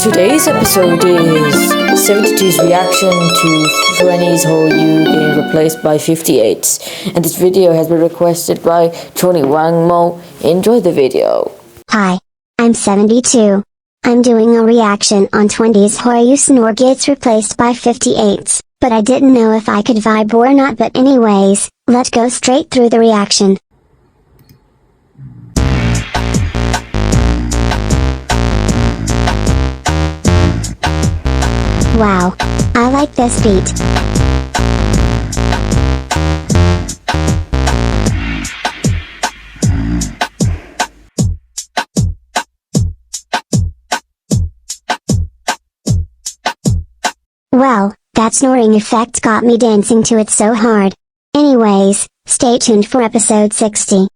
Today's episode is 72's reaction to 20's Hoyu getting replaced by 58's, and this video has been requested by Tony Wangmo. Enjoy the video. Hi, I'm 72. I'm doing a reaction on 20's Hoyu snore gets replaced by 58's, but I didn't know if I could vibe or not. But anyways, let's go straight through the reaction. Wow, I like this beat. Well, that snoring effect got me dancing to it so hard. Anyways, stay tuned for episode 60.